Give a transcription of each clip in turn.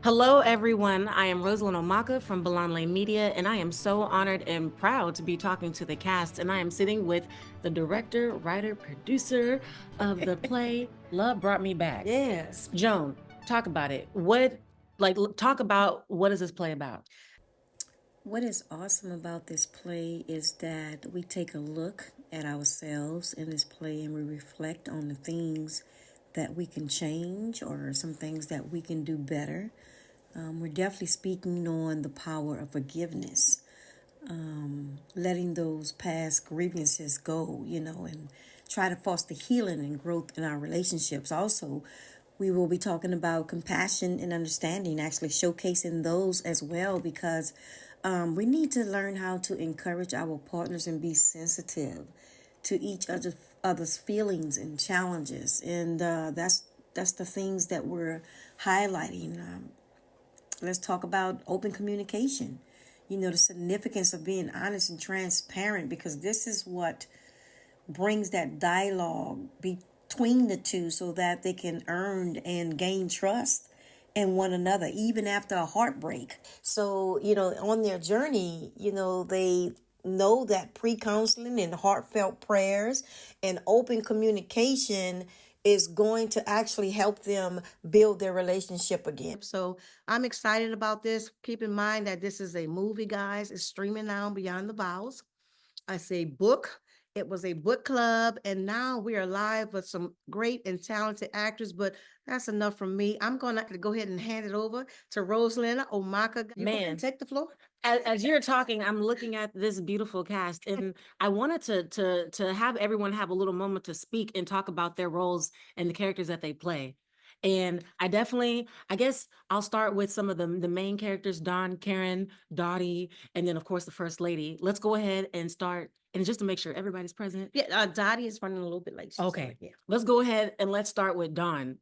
Hello, everyone. I am Rosalind Omaka from Belanle Media, and I am so honored and proud to be talking to the cast. And I am sitting with the director, writer, producer of the play Love Brought Me Back. Yes. Joan, talk about it. Talk about what is this play about? What is awesome about this play is that we take a look at ourselves in this play and we reflect on the things that we can change or some things that we can do better. We're definitely speaking on the power of forgiveness, letting those past grievances go, and try to foster healing and growth in our relationships. Also, we will be talking about compassion and understanding, actually showcasing those as well, because we need to learn how to encourage our partners and be sensitive to other's feelings and challenges, and that's the things that we're highlighting. Let's talk about open communication. The significance of being honest and transparent, because this is what brings that dialogue between the two so that they can earn and gain trust in one another, even after a heartbreak. So, on their journey, they know that pre-counseling and heartfelt prayers and open communication is going to actually help them build their relationship again. So I'm excited about this. Keep in mind that this is a movie, guys. It's streaming now on Beyond the Vowels. I say book. It was a book club, and now we are live with some great and talented actors. But that's enough from me. I'm going to go ahead and hand it over to Rosalind Omaka. You go ahead and take the floor. As you're talking, I'm looking at this beautiful cast, and I wanted to have everyone have a little moment to speak and talk about their roles and the characters that they play. And I guess I'll start with some of the main characters: Dawn, Karen, Dottie, and then of course the First Lady. Let's go ahead and start, and just to make sure everybody's present. Yeah, Dottie is running a little bit late. Okay, yeah. Let's go ahead and let's start with Dawn.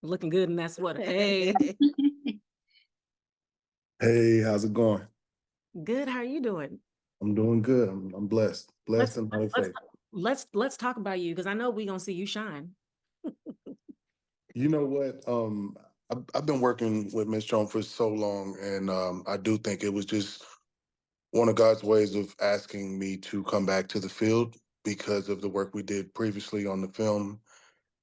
Looking good in that sweater. Hey. Hey, how's it going? Good. How are you doing? I'm doing good. I'm blessed. Blessed and highly let's favored. let's talk about you, because I know we're gonna see you shine. You know what? I've been working with Miss Joan for so long, and I do think it was just one of God's ways of asking me to come back to the field because of the work we did previously on the film,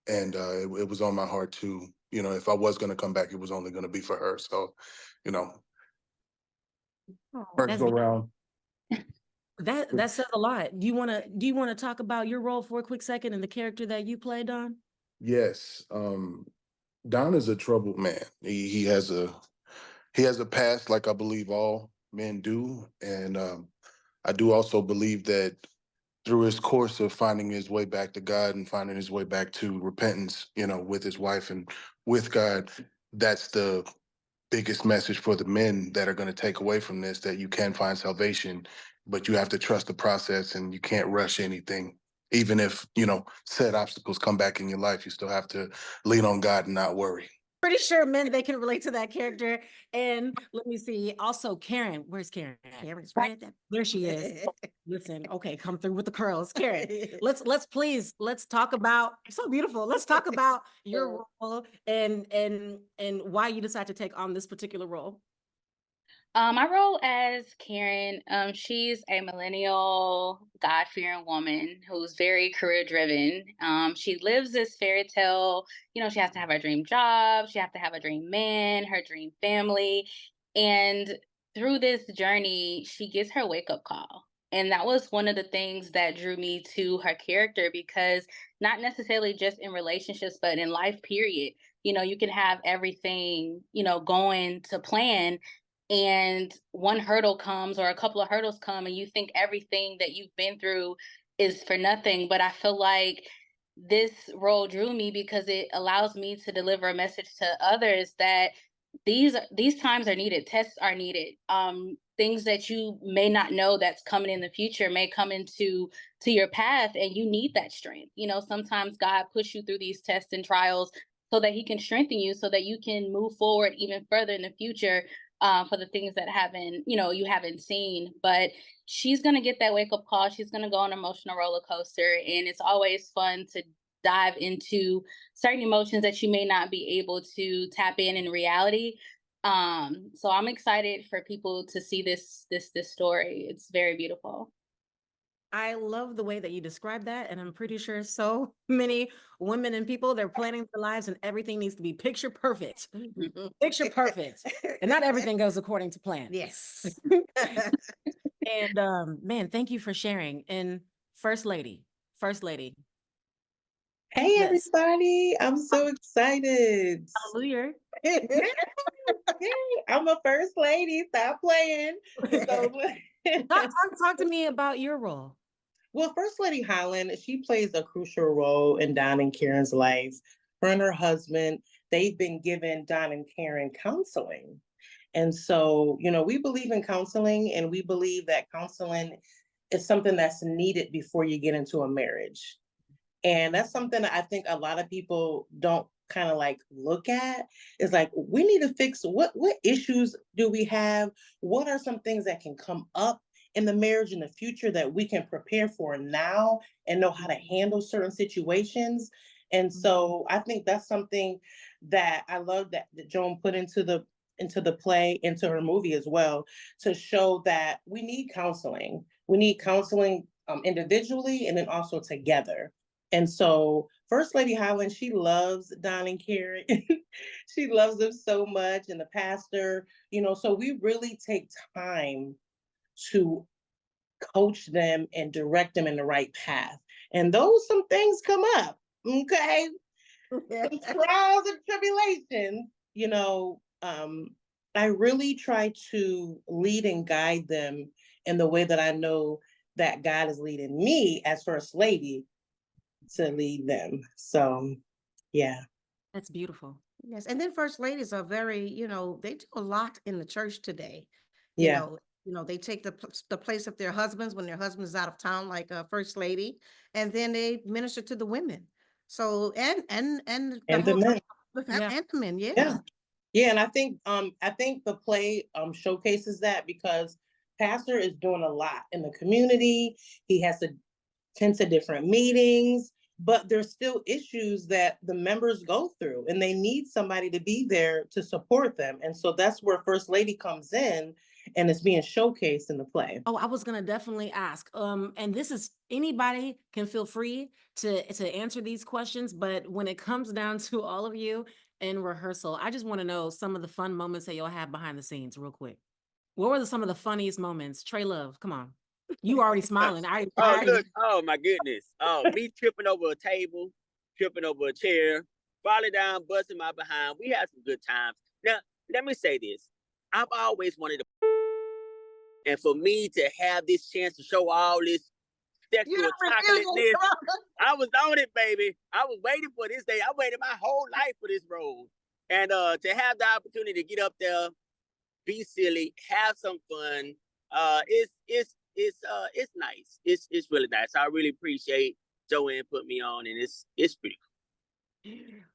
and it was on my heart to, if I was going to come back, it was only going to be for her. So, you know, Oh, first go round. that says a lot. Do you wanna talk about your role for a quick second and the character that you played, Don? Yes. Don is a troubled man. He has a past, like I believe all men do, and I do also believe that through his course of finding his way back to God and finding his way back to repentance, with his wife and with God, that's the biggest message for the men that are going to take away from this, that you can find salvation, but you have to trust the process and you can't rush anything. Even if, said obstacles come back in your life, you still have to lean on God and not worry. Pretty sure men, they can relate to that character. And let me see. Also, Karen. Where's Karen at? Karen's right there. There she is. Listen, okay, come through with the curls. Karen, let's talk about, so beautiful. Let's talk about your role and why you decided to take on this particular role. My role as Karen, she's a millennial, God-fearing woman who's very career-driven. She lives this fairy tale. She has to have her dream job, she has to have a dream man, her dream family, and through this journey, she gets her wake-up call. And that was one of the things that drew me to her character, because not necessarily just in relationships, but in life, period. You can have everything, going to plan, and one hurdle comes or a couple of hurdles come and you think everything that you've been through is for nothing. But I feel like this role drew me because it allows me to deliver a message to others that these times are needed, tests are needed. Things that you may not know that's coming in the future may come to your path, and you need that strength. Sometimes God puts you through these tests and trials so that he can strengthen you, so that you can move forward even further in the future, for the things that you haven't seen. But she's gonna get that wake up call. She's gonna go on an emotional roller coaster, and it's always fun to dive into certain emotions that you may not be able to tap in reality. So I'm excited for people to see this story. It's very beautiful. I love the way that you describe that, and I'm pretty sure so many women and people, they're planning their lives and everything needs to be picture perfect. Picture perfect. And not everything goes according to plan. Yes. And man, thank you for sharing. And First Lady, Hey yes. everybody, I'm so excited. Hallelujah. Yay, I'm a first lady, stop playing. So, Talk to me about your role. well, First Lady Holland, she plays a crucial role in Don and Karen's life. Her and her husband, they've been given Don and Karen counseling. And so, we believe in counseling and we believe that counseling is something that's needed before you get into a marriage. And that's something that I think a lot of people don't kind of like look at. Is like we need to fix what issues do we have? What are some things that can come up in the marriage in the future that we can prepare for now and know how to handle certain situations? And so I think that's something that I love that Joan put into the play, into her movie as well, to show that we need counseling. We need counseling individually and then also together. And so First Lady Holland, she loves Don and Karen. She loves them so much. And the pastor, so we really take time to coach them and direct them in the right path. And those some things come up. Okay. Some trials and tribulations, I really try to lead and guide them in the way that I know that God is leading me as First Lady to lead them. So, yeah. That's beautiful. Yes, and then first ladies are very, they do a lot in the church today. You Yeah. know, they take the place of their husbands when their husband is out of town, like a first lady, and then they minister to the women. So and the And the whole time, men. Yeah. and the men, Yeah. yes. Yeah. And I think the play showcases that because Pastor is doing a lot in the community. He has to tend to different meetings, but there's still issues that the members go through and they need somebody to be there to support them. And so that's where First Lady comes in and it's being showcased in the play. Oh, I was gonna definitely ask. And this is anybody can feel free to answer these questions, but when it comes down to all of you in rehearsal, I just want to know some of the fun moments that y'all have behind the scenes, real quick. What were some of the funniest moments? Trey Love, come on. You already smiling. I Oh, already look. Oh, my goodness. Oh, me tripping over a table, tripping over a chair, falling down, busting my behind. We had some good times. Now, let me say this. I've always wanted to, and for me to have this chance to show all this You sexual don't refuse chocolateness, I was on it, baby. I was waiting for this day. I waited my whole life for this role. And to have the opportunity to get up there, be silly, have some fun, it's nice. It's really nice. I really appreciate Joanne put me on, and it's pretty cool.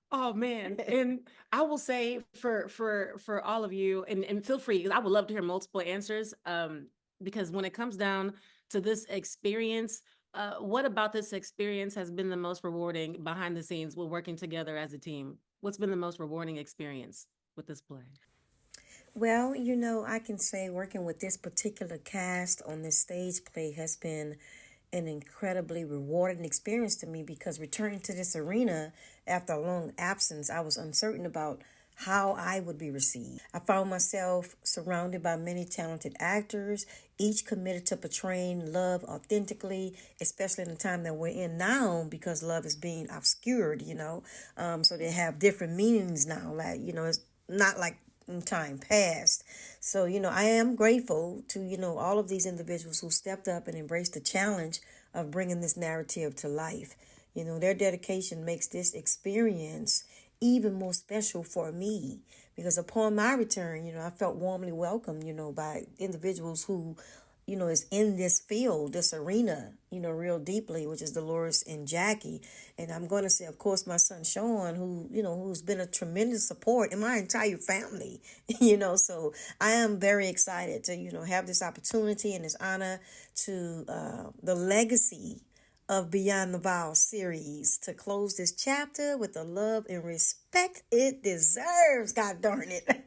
Oh man. And I will say for all of you, and feel free, 'cause I would love to hear multiple answers. Because when it comes down to this experience, what about this experience has been the most rewarding behind the scenes with working together as a team? What's been the most rewarding experience with this play? Well, I can say working with this particular cast on this stage play has been an incredibly rewarding experience to me because returning to this arena after a long absence, I was uncertain about how I would be received. I found myself surrounded by many talented actors, each committed to portraying love authentically, especially in the time that we're in now because love is being obscured. So they have different meanings now. Like, it's not like in time past. So, I am grateful to, all of these individuals who stepped up and embraced the challenge of bringing this narrative to life. Their dedication makes this experience even more special for me because upon my return, I felt warmly welcomed, by individuals who, is in this field, this arena, real deeply, which is Dolores and Jackie. And I'm going to say, of course, my son Sean, who's been a tremendous support in my entire family, so I am very excited to, have this opportunity and this honor to the legacy of Beyond the Vow series to close this chapter with the love and respect it deserves. God darn it.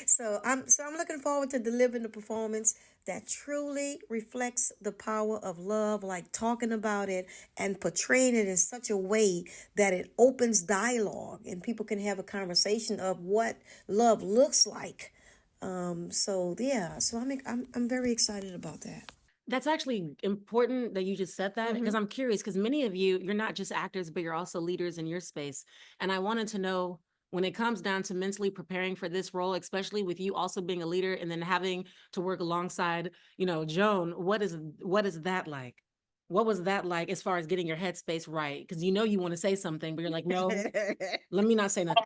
So I'm looking forward to delivering the performance that truly reflects the power of love, like talking about it and portraying it in such a way that it opens dialogue and people can have a conversation of what love looks like. So yeah, so I'm very excited about that. That's actually important that you just said that, because I'm curious, because many of you, you're not just actors, but you're also leaders in your space. And I wanted to know, when it comes down to mentally preparing for this role, especially with you also being a leader and then having to work alongside, Joan, what is that like? What was that like as far as getting your headspace right? Because you want to say something, but you're like, no, let me not say nothing.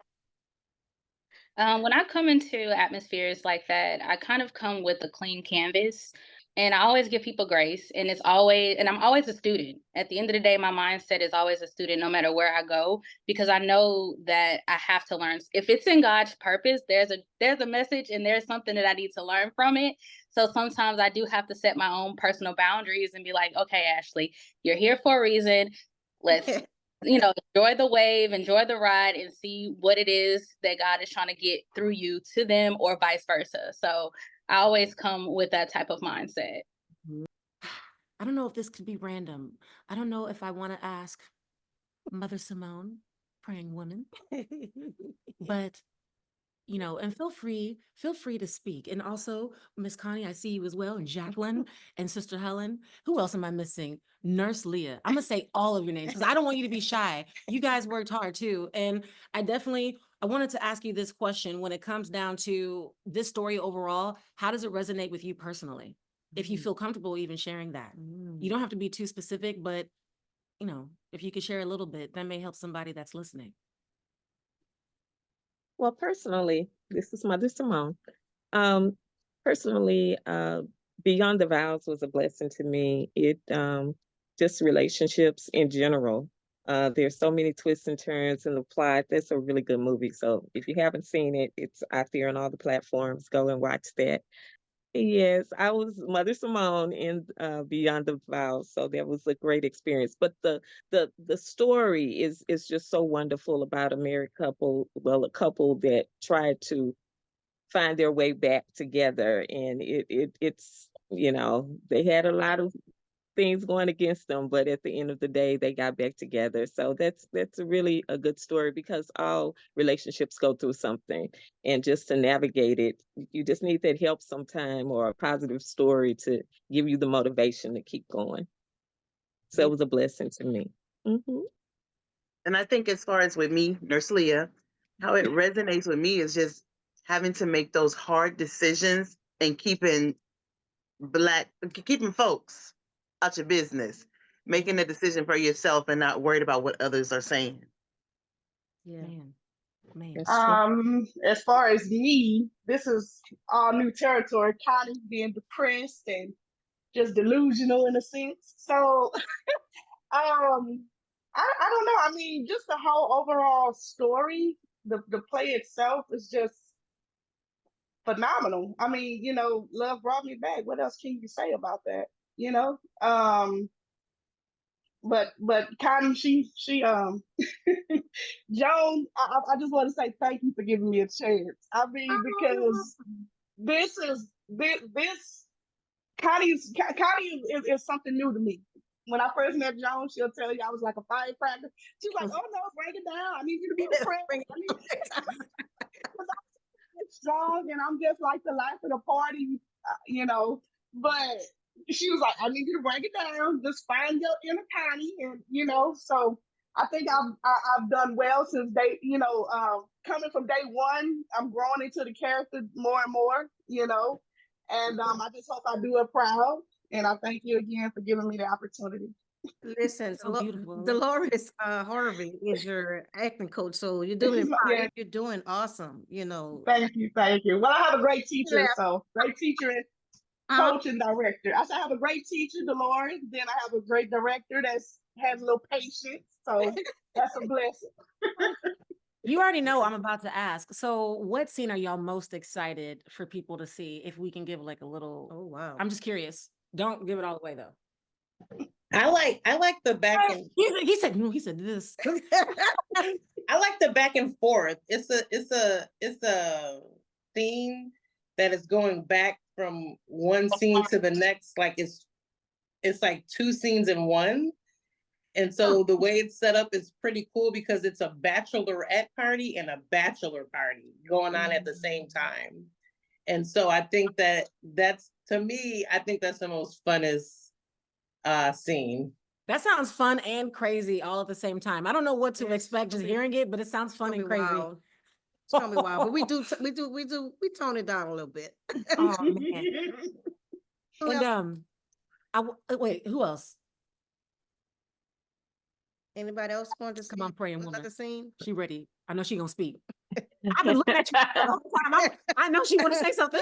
When I come into atmospheres like that, I kind of come with a clean canvas, and I always give people grace. And I'm always a student. At the end of the day, my mindset is always a student, no matter where I go, because I know that I have to learn. If it's in God's purpose, there's a message and there's something that I need to learn from it. So sometimes I do have to set my own personal boundaries and be like, okay, Ashley, you're here for a reason. Let's enjoy the wave, enjoy the ride, and see what it is that God is trying to get through you to them, or vice versa. So I always come with that type of mindset. I don't know if this could be random. I don't know if I want to ask Mother Simone, praying woman, but and feel free to speak. And also, Miss Connie, I see you as well, and Jacqueline and Sister Helen. Who else am I missing? Nurse Leah. I'm gonna say all of your names because I don't want you to be shy. You guys worked hard too. And I wanted to ask you this question: when it comes down to this story overall, how does it resonate with you personally? If you feel comfortable even sharing that. You don't have to be too specific, but if you could share a little bit, that may help somebody that's listening. Well, personally, this is Mother Simone. Um, personally, Beyond the Vows was a blessing to me. It just relationships in general. There's so many twists and turns in the plot. That's a really good movie. So if you haven't seen it, it's out there on all the platforms. Go and watch that. Yes, I was Mother Simone in Beyond the Vows, so that was a great experience. But the story is just so wonderful about a married couple, well, a couple that tried to find their way back together, and it's they had a lot of things going against them, but at the end of the day, they got back together. So that's really a good story because all relationships go through something, and just to navigate it, you just need that help sometime or a positive story to give you the motivation to keep going. So it was a blessing to me. Hmm. And I think as far as with me, Nurse Leah, how it resonates with me is just having to make those hard decisions and keeping folks out your business, making a decision for yourself and not worried about what others are saying. Yeah. Man. That's true. As far as me, this is all new territory, kind of being depressed and just delusional in a sense. So, I don't know. I mean, just the whole overall story, the play itself is just phenomenal. I mean, love brought me back. What else can you say about that? You know, but Connie, she Joan, I just want to say thank you for giving me a chance. I mean, because this Connie is something new to me. When I first met Joan, she'll tell you I was like a firecracker. She's like, "Oh no, break it down. I need you to be depressed. I need because I'm strong and I'm just like the life of the party, But she was like, I need you to break it down. Just find your inner Connie, and So I think I've done well since coming from day one. I'm growing into the character more and more, And I just hope I do it proud. And I thank you again for giving me the opportunity. Listen, So beautiful. Dolores Harvey is your acting coach, so you're doing it fine. Yeah. You're doing awesome. Thank you. Well, I have a great teacher, so great teacher and coach and director. I said I have a great teacher, Dolores. Then I have a great director that has a little patience, so that's a blessing. You already know I'm about to ask. So, what scene are y'all most excited for people to see? If we can give like a little. Oh wow! I'm just curious. Don't give it all away though. I like the back and He said no. He said this. I like the back and forth. It's a scene that is going back from one scene to the next. Like it's like two scenes in one. And so the way it's set up is pretty cool because it's a bachelorette party and a bachelor party going on at the same time. And so I think that's, to me, I think that's the most funnest scene. That sounds fun and crazy all at the same time. I don't know what to expect just hearing it, but it sounds fun and crazy. Wild. It's gonna be wild, but we tone it down a little bit. Oh man. And wait, who else? Anybody else want to Come on, praying woman. the scene? She ready. I know she gonna speak. I've been looking at you the whole time. I know she want to say something.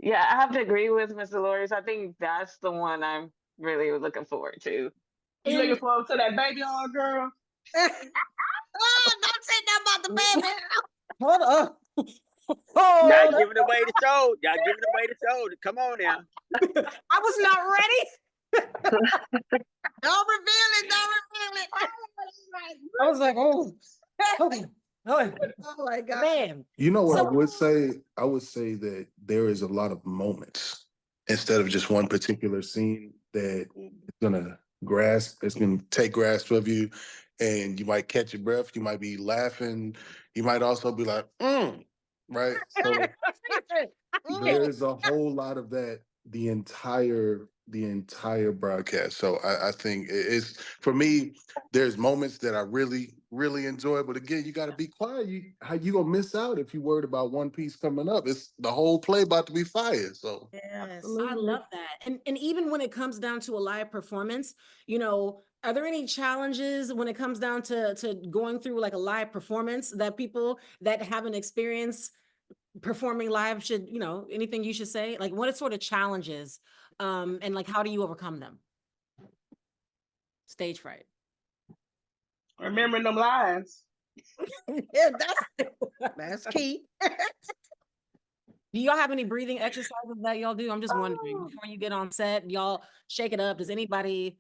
Yeah, I have to agree with Ms. Dolores. I think that's the one I'm really looking forward to. You looking forward to that baby on, girl? Oh, don't say nothing about the baby. Hold up. Y'all giving away the show. Y'all giving away the show. Come on now. I was not ready. Don't reveal it. I was like, oh. Oh my God. Man. You know what I would say? I would say that there is a lot of moments instead of just one particular scene that it's gonna take grasp of you, and you might catch your breath, you might be laughing, you might also be like, right? So there's a whole lot of that the entire broadcast. So I think it's, for me, there's moments that I really, really enjoy, but again, you got to be quiet. How you gonna miss out if you worried about one piece coming up? It's the whole play about to be fired. So yes, I love that. And even when it comes down to a live performance, are there any challenges when it comes down to going through like a live performance that people that haven't experienced performing live should, anything you should say? Like what sort of challenges and like how do you overcome them? Stage fright. Remembering them lines. Yeah, that's key. Do y'all have any breathing exercises that y'all do? I'm just wondering, before you get on set, y'all shake it up. Does anybody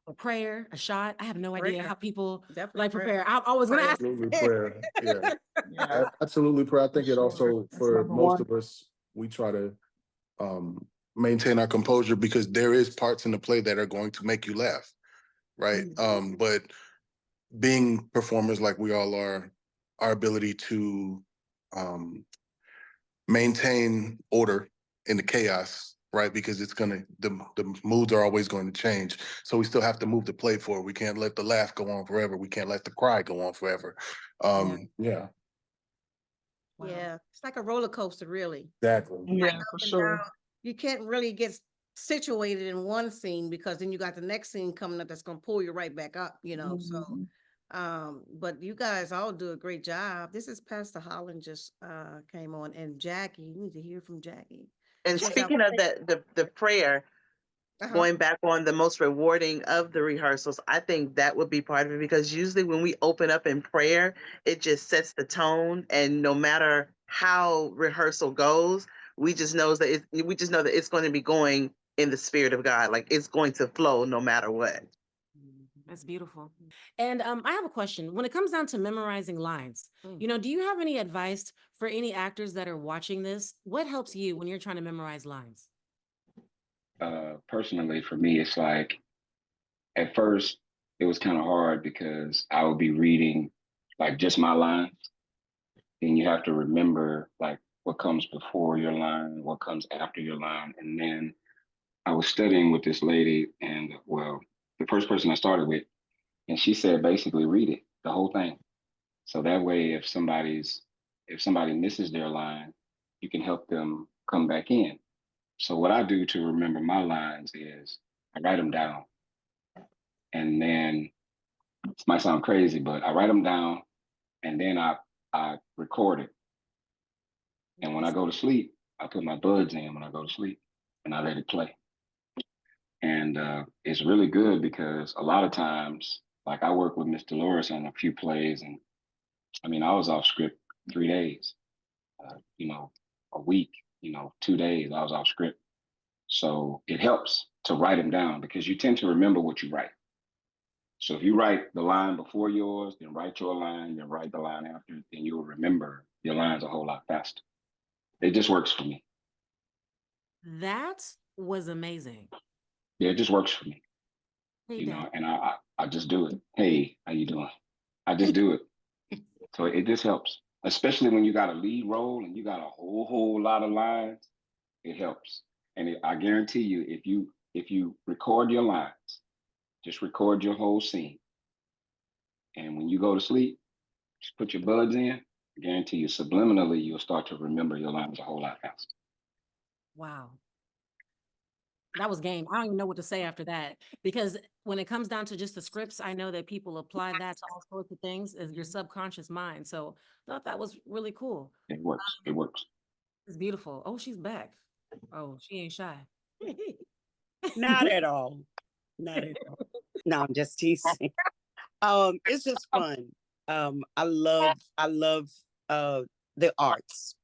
a prayer, a shot? I have no idea how people like prepare. I was gonna ask. Absolutely prayer. Yeah. Absolutely prayer. I think it also, for most of us, we try to maintain our composure because there is parts in the play that are going to make you laugh, right? But being performers like we all are, our ability to maintain order in the chaos, right? Because the moods are always going to change. So we still have to move the play forward. We can't let the laugh go on forever. We can't let the cry go on forever. Yeah. Wow. Yeah, it's like a roller coaster, really. Exactly. Yeah, for sure. You can't really get situated in one scene because then you got the next scene coming up that's gonna pull you right back up, So but you guys all do a great job. This is Pastor Holland just came on, and Jackie, you need to hear from Jackie. And speaking of the prayer, going back on the most rewarding of the rehearsals, I think that would be part of it, because usually when we open up in prayer, it just sets the tone, and no matter how rehearsal goes, we just know that it's going to be going in the spirit of God. Like it's going to flow no matter what. That's beautiful. And I have a question. When it comes down to memorizing lines, do you have any advice for any actors that are watching this? What helps you when you're trying to memorize lines? Personally, for me, it's like at first it was kind of hard because I would be reading like just my lines. Then you have to remember like what comes before your line, what comes after your line. And then I was studying with this lady, and the first person I started with, and she said basically read it, the whole thing. So that way if somebody misses their line, you can help them come back in. So what I do to remember my lines is I write them down. And then it might sound crazy, but I write them down and then I record it. And when I go to sleep, I put my buds in when I go to sleep and I let it play. And it's really good because a lot of times, like I work with Miss Dolores on a few plays, and I mean, I was off script 3 days, a week, 2 days, I was off script. So it helps to write them down because you tend to remember what you write. So if you write the line before yours, then write your line, then write the line after, then you'll remember your lines a whole lot faster. It just works for me. That was amazing. Yeah, it just works for me. Hey, You know, Dad. and I just do it. Hey, how you doing? I just do it. So it just helps, especially when you got a lead role and you got a whole lot of lines. It helps, and I guarantee you, if you record your lines, just record your whole scene, and when you go to sleep, just put your buds in. I guarantee you, subliminally, you'll start to remember your lines a whole lot faster. Wow. That was game. I don't even know what to say after that, because when it comes down to just the scripts, I know that people apply that to all sorts of things as your subconscious mind. So I thought that was really cool. It works. It works. It's beautiful. Oh, she's back. Oh, she ain't shy. Not at all. Not at all. No, I'm just teasing. It's just fun. I love the arts.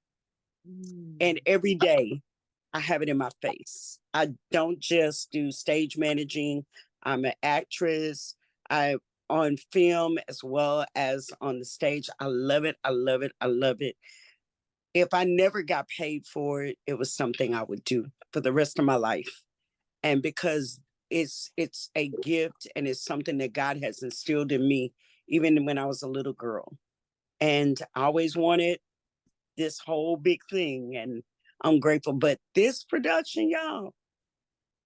And every day I have it in my face. I don't just do stage managing. I'm an actress. I on film as well as on the stage. I love it. I love it. I love it. If I never got paid for it, it was something I would do for the rest of my life. And because it's a gift and it's something that God has instilled in me even when I was a little girl. And I always wanted this whole big thing, and I'm grateful. But this production, y'all,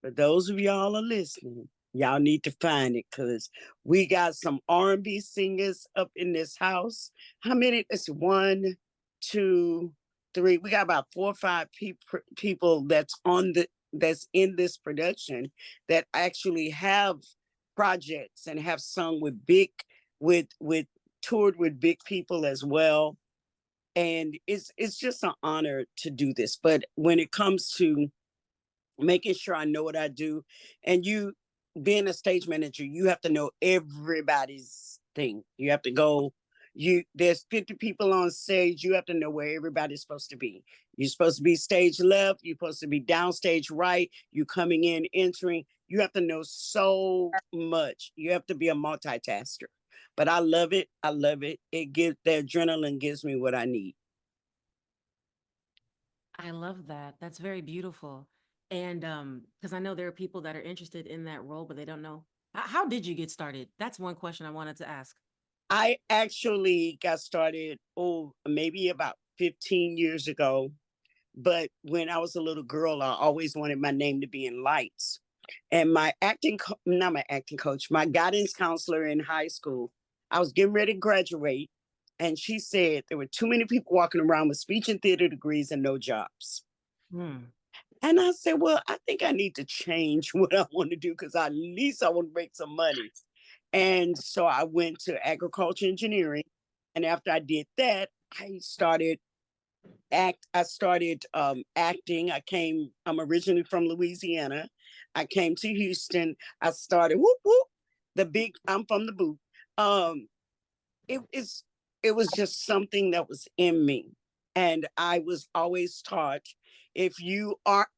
for those of y'all are listening, y'all need to find it, because we got some R&B singers up in this house. How many? It's 1, 2, 3. We got about 4 or 5 people that's in this production that actually have projects and have sung with toured with big people as well. And it's just an honor to do this. But when it comes to making sure I know what I do, and you being a stage manager, you have to know everybody's thing. You have to go, there's 50 people on stage, you have to know where everybody's supposed to be. You're supposed to be stage left, you're supposed to be downstage right, you coming in, entering. You have to know so much. You have to be a multitasker. But I love it. I love it. The adrenaline gives me what I need. I love that. That's very beautiful. And because I know there are people that are interested in that role, but they don't know. How did you get started? That's one question I wanted to ask. I actually got started, maybe about 15 years ago. But when I was a little girl, I always wanted my name to be in lights. And not my acting coach, my guidance counselor in high school, I was getting ready to graduate. And she said there were too many people walking around with speech and theater degrees and no jobs. And I said, well, I think I need to change what I want to do, because at least I want to make some money. And so I went to agriculture engineering. And after I did that, I started acting. I'm originally from Louisiana. I came to Houston. I started whoop whoop, I'm from the boot. It was just something that was in me. And I was always taught, if you are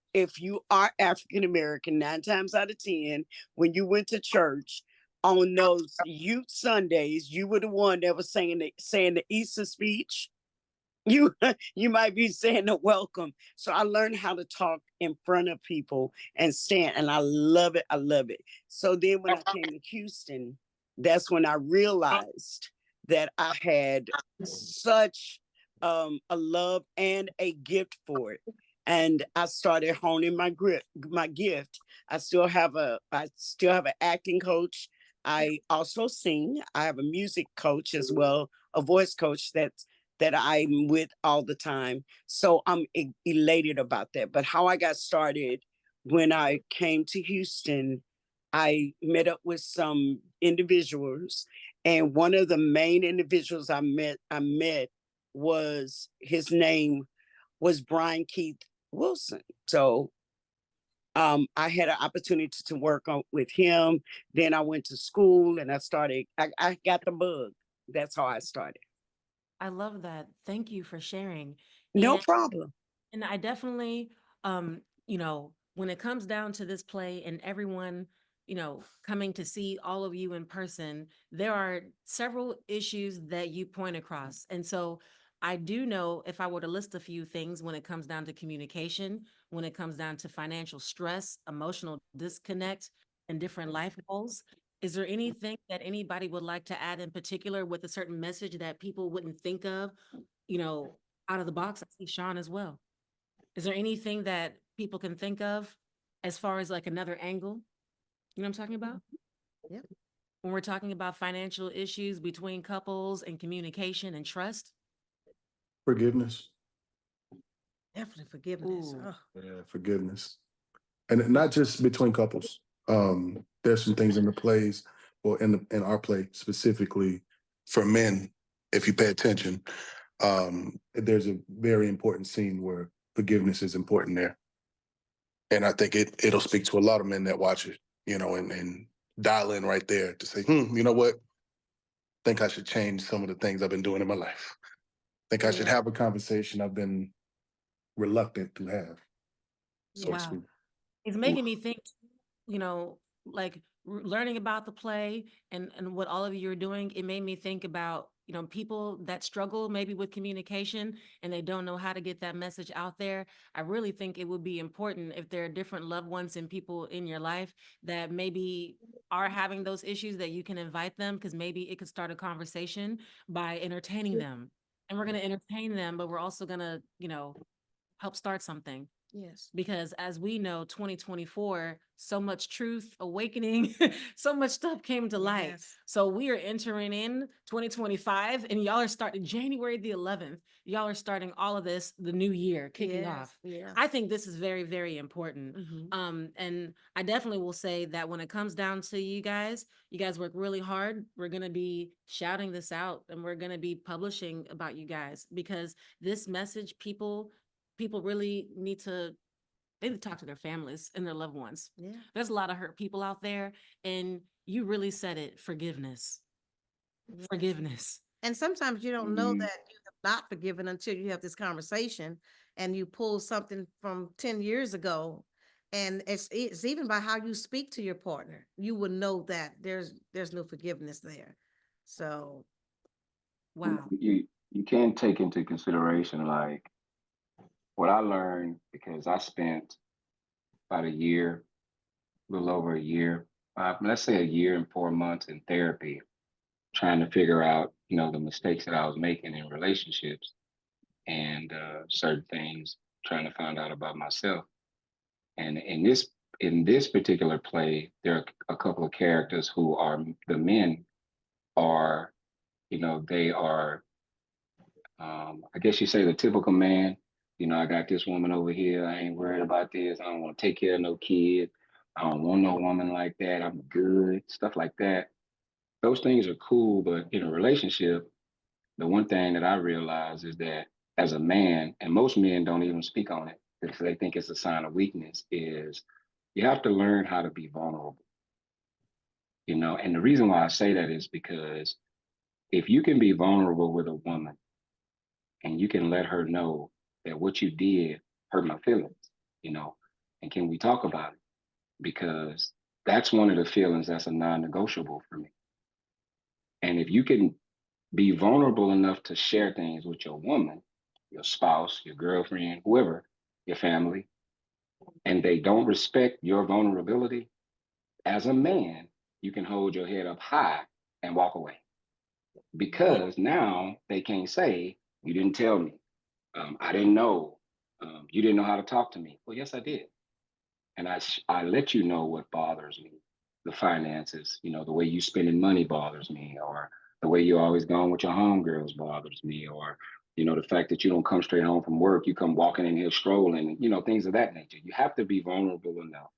African American, 9 times out of 10, when you went to church on those youth Sundays, you were the one that was saying the Easter speech. You you might be saying a welcome. So I learned how to talk in front of people and stand, and I love it. I love it. So then when I came to Houston, that's when I realized that I had such a love and a gift for it. And I started honing my gift. I still have an acting coach. I also sing. I have a music coach as well, a voice coach that I'm with all the time. So I'm elated about that. But how I got started, when I came to Houston, I met up with some individuals, and one of the main individuals I met was, his name was Brian Keith Wilson. So I had an opportunity to work with him. Then I went to school and I got the bug. That's how I started. I love that. Thank you for sharing. No problem. And I definitely, when it comes down to this play, and everyone coming to see all of you in person, there are several issues that you point across. And so I do know, if I were to list a few things, when it comes down to communication, when it comes down to financial stress, emotional disconnect, and different life goals, is there anything that anybody would like to add in particular with a certain message that people wouldn't think of, out of the box? I see Sean as well. Is there anything that people can think of as far as like another angle? You know what I'm talking about? Yep. When we're talking about financial issues between couples and communication and trust. Forgiveness. Definitely forgiveness. Ooh. Oh, Yeah, forgiveness. And not just between couples. There's some things in the plays, or in our play specifically for men, if you pay attention. There's a very important scene where forgiveness is important there. And I think it'll speak to a lot of men that watch it, and dial in right there to say, you know what? Think I should change some of the things I've been doing in my life. Think I should yeah. have a conversation I've been reluctant to have, so to Yeah. Wow. speak. It's making me think, like learning about the play and what all of you are doing. It made me think about, people that struggle maybe with communication and they don't know how to get that message out there. I really think it would be important if there are different loved ones and people in your life that maybe are having those issues, that you can invite them, because maybe it could start a conversation by entertaining them. And we're going to entertain them, but we're also going to, help start something. Yes. Because as we know, 2024, so much truth awakening, so much stuff came to light. Yes. So we are entering in 2025, and y'all are starting January the 11th. Y'all are starting all of this, the new year kicking Yes. off. Yeah. I think this is very, very important. And I definitely will say that when it comes down to you guys work really hard. We're going to be shouting this out, and we're going to be publishing about you guys, because this message, people really need to talk to their families and their loved ones. Yeah. There's a lot of hurt people out there, and you really said it. Forgiveness. Yes. Forgiveness. And sometimes you don't know that you have not forgiven until you have this conversation and you pull something from 10 years ago. And it's even by how you speak to your partner. You will know that there's no forgiveness there. So Wow. You can take into consideration like what I learned, because I spent about a year, a little over a year, let's say a year and 4 months in therapy, trying to figure out, the mistakes that I was making in relationships, and certain things, trying to find out about myself. And in this particular play, there are a couple of characters who are the men are, they are, I guess you say, the typical man. I got this woman over here. I ain't worried about this. I don't want to take care of no kid. I don't want no woman like that. I'm good. Stuff like that. Those things are cool, but in a relationship, the one thing that I realize is that as a man, and most men don't even speak on it because they think it's a sign of weakness, is you have to learn how to be vulnerable. And the reason why I say that is because if you can be vulnerable with a woman and you can let her know that what you did hurt my feelings, you know, and can we talk about it? Because that's one of the feelings that's a non-negotiable for me. And if you can be vulnerable enough to share things with your woman, your spouse, your girlfriend, whoever, your family, and they don't respect your vulnerability, as a man, you can hold your head up high and walk away, because now they can't say, you didn't tell me. I didn't know. You didn't know how to talk to me. Well, yes, I did. And I let you know what bothers me. The finances, the way you spending money bothers me, or the way you're always gone with your homegirls bothers me, or, the fact that you don't come straight home from work, you come walking in here strolling, things of that nature. You have to be vulnerable enough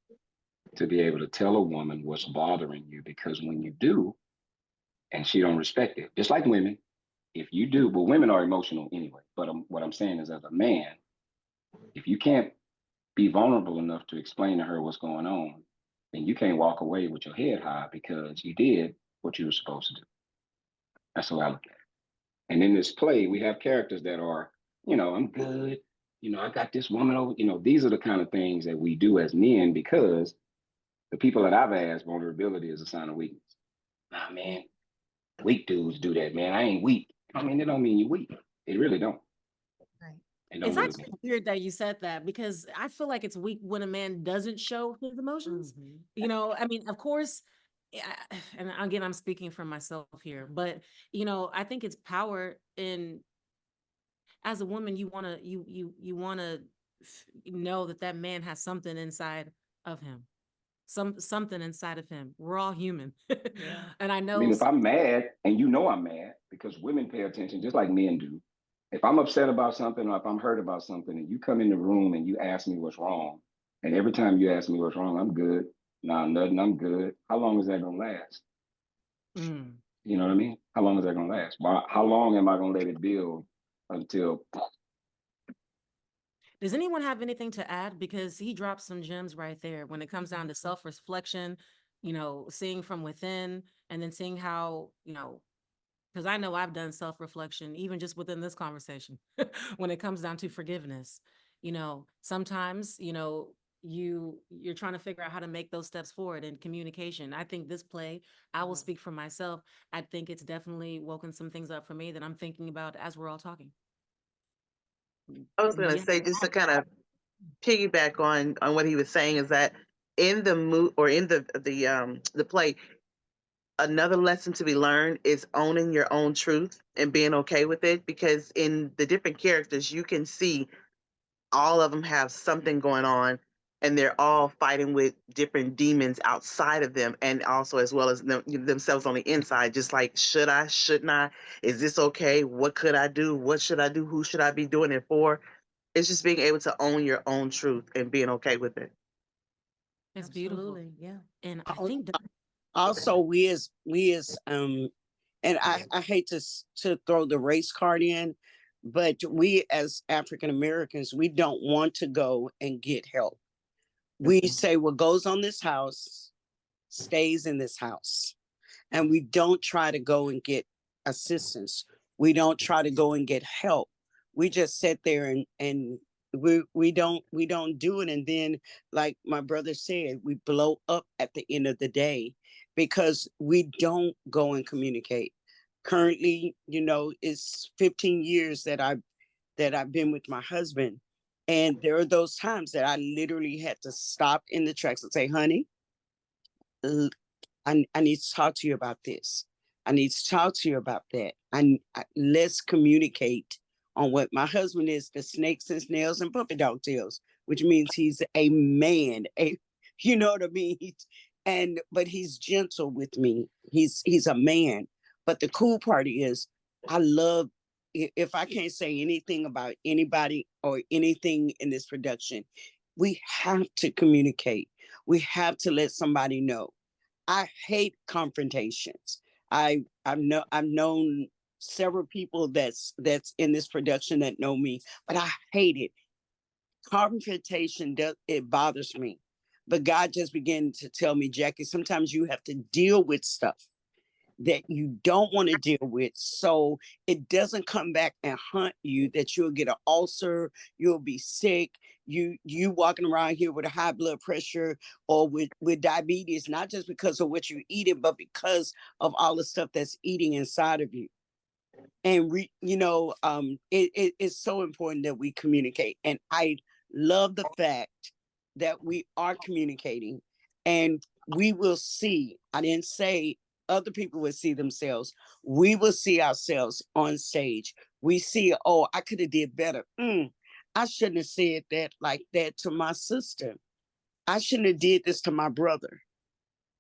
to be able to tell a woman what's bothering you, because when you do, and she don't respect it, just like women, if you do, but women are emotional anyway. But what I'm saying is, as a man, if you can't be vulnerable enough to explain to her what's going on, then you can't walk away with your head high because you did what you were supposed to do. That's how I look at it. And in this play, we have characters that are, I'm good. I got this woman over. These are the kind of things that we do as men, because The people that I've asked, vulnerability is a sign of weakness. Nah, man, weak dudes do that, man. I ain't weak. I mean, it don't mean you weak. It really don't. Right. It don't It's really actually mean. weird that you said that because I feel like it's weak when a man doesn't show his emotions. You know, I mean, of course, and again, I'm speaking for myself here, but you know, I think it's power in as a woman, you want to know that that man has something inside of him, something inside of him. We're all human. Yeah. And I I know mean, if I'm mad, and you know I'm mad, because women pay attention just like men do. If I'm upset about something or if I'm hurt about something, and you come in the room and you ask me what's wrong, and every time you ask me what's wrong, I'm good. Nah, nothing, I'm good. How long is that gonna last? Mm. You know what I mean? How long is that gonna last? How long am I gonna let it build until Does anyone have anything to add? Because he dropped some gems right there when it comes down to self-reflection, you know, seeing from within and then seeing how, you know, because I know I've done self-reflection even just within this conversation when it comes down to forgiveness. You know, sometimes, you know, you're trying to figure out how to make those steps forward in communication. I think this play, I will speak for myself. I think it's definitely woken some things up for me that I'm thinking about as we're all talking. I was going to Yeah. say, just to kind of piggyback on what he was saying, is that in the or in the play, another lesson to be learned is owning your own truth and being okay with it, because in the different characters you can see all of them have something going on, and they're all fighting with different demons outside of them, and also as well as themselves on the inside, just like, should I, shouldn't I, is this okay, what could I do, what should I do, who should I be doing it for? It's just being able to own your own truth and being okay with it. It's beautiful. Absolutely. Yeah. And I Al- think that Also, we as and I hate to throw the race card in, but we as African Americans, we don't want to go and get help. We say what goes on this house stays in this house, and we don't try to go and get assistance. We don't try to go and get help. We just sit there and we don't do it. And then, like my brother said, we blow up at the end of the day because we don't go and communicate. Currently, it's 15 years that I've been with my husband. And there are those times that I literally had to stop in the tracks and say, honey, I need to talk to you about this. I need to talk to you about that. Let's communicate on what my husband is, the snakes and snails and puppy dog tails, which means he's a man, you know what I mean? But he's gentle with me. He's a man. But the cool part is I love, if I can't say anything about anybody or anything in this production, we have to communicate. We have to let somebody know. I hate confrontations. I've known several people that's in this production that know me, but I hate it. Confrontation does, it bothers me. But God just began to tell me, Jackie, sometimes you have to deal with stuff that you don't want to deal with, so it doesn't come back and haunt you, that you'll get an ulcer, you'll be sick, you walking around here with a high blood pressure or with diabetes, not just because of what you're eating, but because of all the stuff that's eating inside of you. And it's so important that we communicate, and I love the fact that we are communicating, and we will see, I didn't say other people will see themselves, we will see ourselves on stage. We see, oh, I could have did better. I shouldn't have said that like that to my sister. I shouldn't have did this to my brother.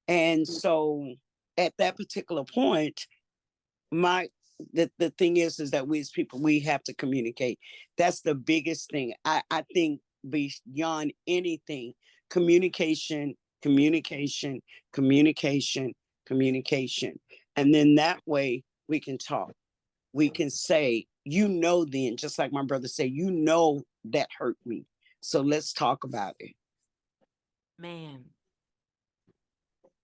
And so at that particular point, my the thing is that we as people, we have to communicate. That's the biggest thing. I think beyond anything, communication, communication, communication, communication. And then that way we can talk. We can say, then, just like my brother said, that hurt me. So let's talk about it. man,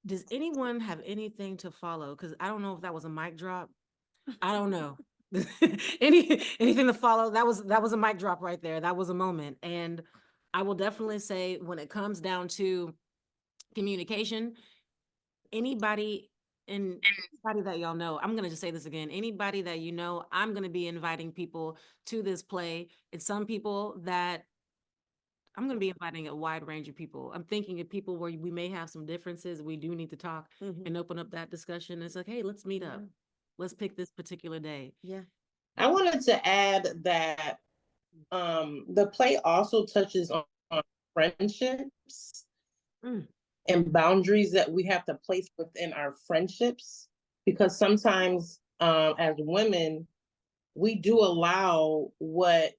does anyone have anything to follow? Because I don't know if that was a mic drop. I don't know. Anything to follow? That was a mic drop right there. That was a moment. And I will definitely say when it comes down to communication. Anybody that y'all know, I'm going to just say this again, anybody that you know, I'm going to be inviting people to this play. It's some people that I'm going to be inviting a wide range of people. I'm thinking of people where we may have some differences. We do need to talk and open up that discussion. It's like, hey, let's meet up. Let's pick this particular day. Yeah. I wanted to add that the play also touches on friendships and boundaries that we have to place within our friendships, because sometimes as women, we do allow what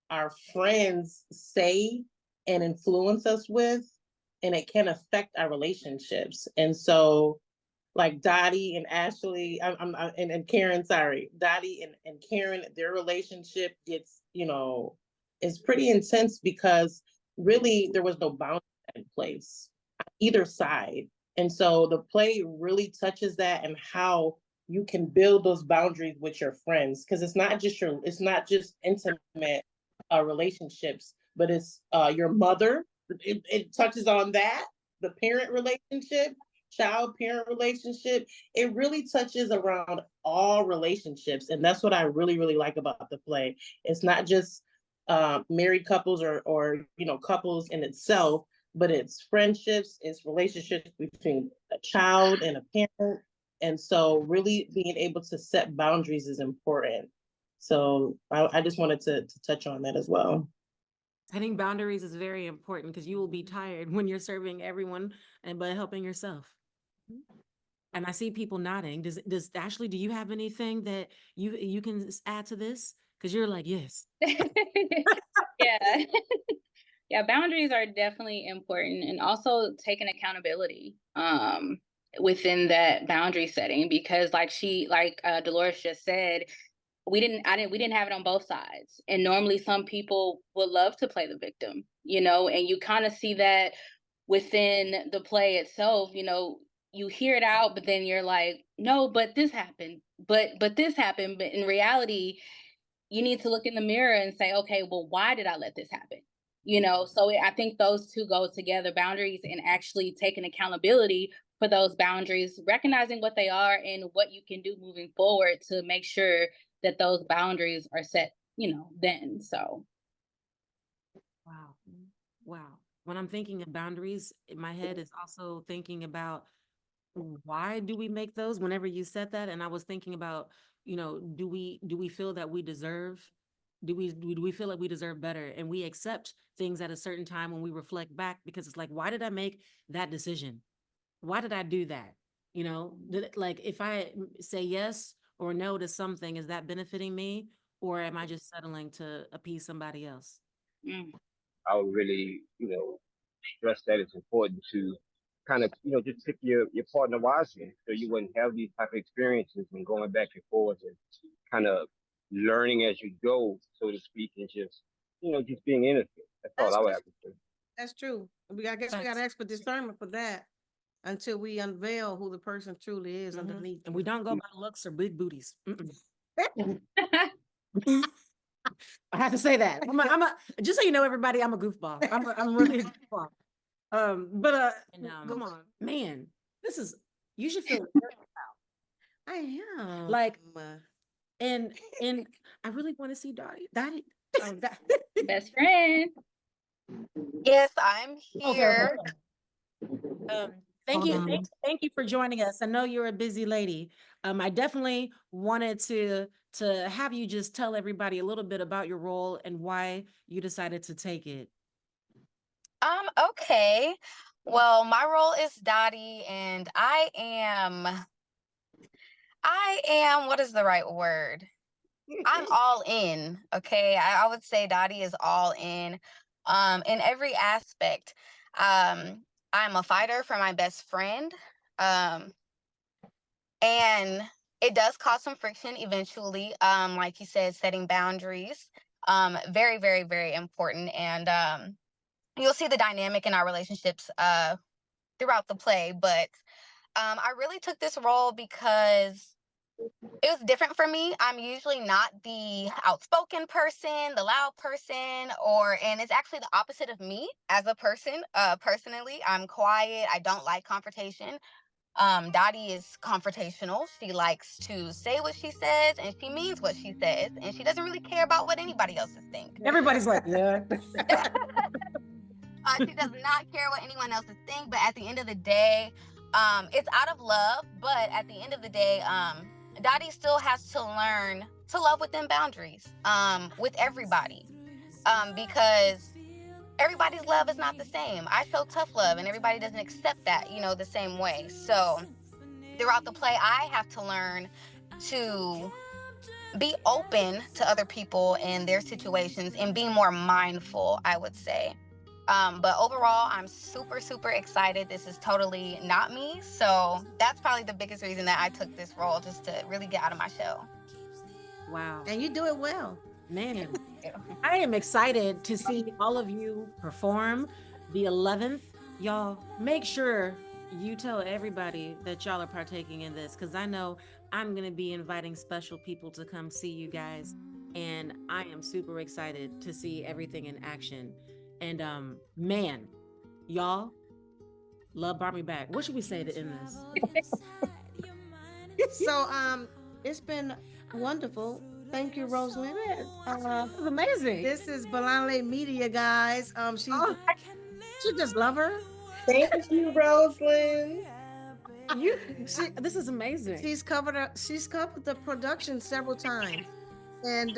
our friends say and influence us with, and it can affect our relationships. And so, like Dottie and Ashley, and Karen, sorry, Dottie and Karen, their relationship gets, is pretty intense because really there was no boundary in place on either side. And so the play really touches that and how you can build those boundaries with your friends, because it's not just intimate relationships, but it's your mother. It touches on that, the parent relationship, child parent relationship. It really touches around all relationships, and that's what I really really like about the play. It's not just married couples or couples in itself, but it's friendships, it's relationships between a child and a parent. And so really being able to set boundaries is important. So I just wanted to touch on that as well. Setting boundaries is very important because you will be tired when you're serving everyone but helping yourself. And I see people nodding. Does Ashley, do you have anything that you can add to this? Because you're like, yes. Yeah. Yeah, boundaries are definitely important, and also taking accountability within that boundary setting, because like Dolores just said, we didn't have it on both sides. And normally some people would love to play the victim, and you kind of see that within the play itself. You hear it out, but then you're like, no, but this happened, but this happened. But in reality, you need to look in the mirror and say, okay, well, why did I let this happen? So I think those two go together, boundaries and actually taking accountability for those boundaries, recognizing what they are and what you can do moving forward to make sure that those boundaries are set, then. So. Wow. Wow. When I'm thinking of boundaries, my head is also thinking about why do we make those whenever you said that? And I was thinking about, do we feel that we deserve, do we feel like we deserve better, and we accept things at a certain time when we reflect back, because it's like, why did I make that decision? Why did I do that? Like if I say yes or no to something, is that benefiting me, or am I just settling to appease somebody else? I would really, stress that it's important to kind of, just pick your partner wisely so you wouldn't have these type of experiences and going back and forth and kind of learning as you go, so to speak, and just, just being innocent. That's all I would have to say. That's true. I guess we got to ask for discernment for that until we unveil who the person truly is underneath. And we don't go by looks or big booties. I have to say that. I'm a just so you know, everybody, I'm a goofball. I'm really a goofball. Come on, man, you should feel good about. I am. Like, and I really want to see Dottie. Best friend. Yes, I'm here. Okay. Thank you for joining us. I know you're a busy lady. I definitely wanted to have you just tell everybody a little bit about your role and why you decided to take it. Okay. Well, my role is Dottie, and I am, what is the right word? I'm all in. Okay. I would say Dottie is all in every aspect. I'm a fighter for my best friend. And it does cause some friction eventually. Like you said, setting boundaries. Very, very, very important. And you'll see the dynamic in our relationships throughout the play. But I really took this role because It was different for me. I'm usually not the outspoken person, the loud person, and it's actually the opposite of me as a person. Personally, I'm quiet. I don't like confrontation. Dottie is confrontational. She likes to say what she says and she means what she says, and she doesn't really care about what anybody else think. Everybody's like, yeah. She does not care what anyone else think, but at the end of the day, it's out of love. But at the end of the day, Dottie still has to learn to love within boundaries, with everybody, because everybody's love is not the same. I show tough love, and everybody doesn't accept that, the same way. So throughout the play, I have to learn to be open to other people and their situations and be more mindful, I would say. But overall, I'm super, super excited. This is totally not me. So that's probably the biggest reason that I took this role, just to really get out of my shell. Wow. And you do it well. Man, I am excited to see all of you perform the 11th. Y'all, make sure you tell everybody that y'all are partaking in this, because I know I'm going to be inviting special people to come see you guys. And I am super excited to see everything in action. And man, y'all, love brought me back. What should we say to end this? So it's been wonderful. Thank you, Rosalind. This is amazing. This is Balanle Media, guys. She just love her. Thank you, Rosalind. This is amazing. She's covered the production several times. And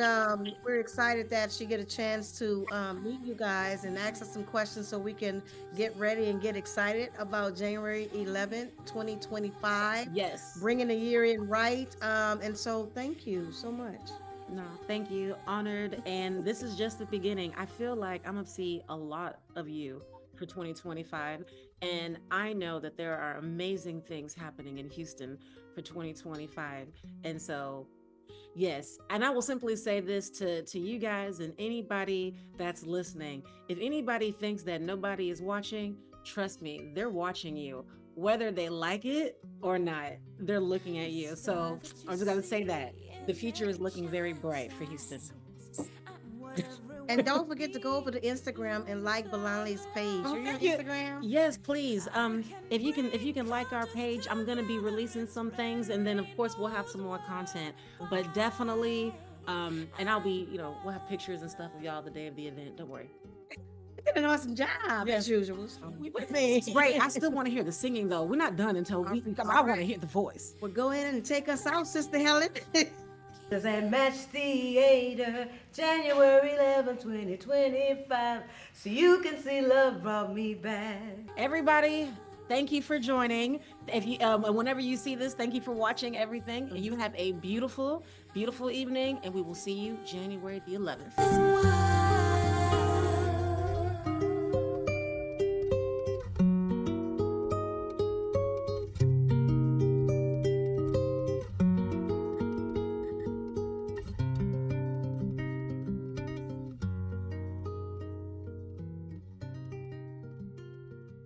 we're excited that she get a chance to meet you guys and ask us some questions so we can get ready and get excited about January 11th, 2025. Yes. Bringing the year in right. And so thank you so much. No, thank you. Honored. And this is just the beginning. I feel like I'm going to see a lot of you for 2025. And I know that there are amazing things happening in Houston for 2025. And so yes, and I will simply say this to you guys and anybody that's listening. If anybody thinks that nobody is watching, trust me, they're watching you. Whether they like it or not, they're looking at you. So I'm just going to say that. The future is looking very bright for Houston. And don't forget to go over to Instagram and like Balanle's page. Are you on Instagram? Yes, please. If you can like our page, I'm gonna be releasing some things, and then of course we'll have some more content. But definitely, and I'll be, we'll have pictures and stuff of y'all the day of the event. Don't worry. You did an awesome job as usual. It's great. I still want to hear the singing though. We're not done until we come. I want to hear the voice. Well, go ahead and take us out, Sister Helen. Does that match theater, January 11, 2025, so you can see love brought me back. Everybody, thank you for joining. If you, whenever you see this, thank you for watching everything. And you have a beautiful, beautiful evening, and we will see you January the 11th.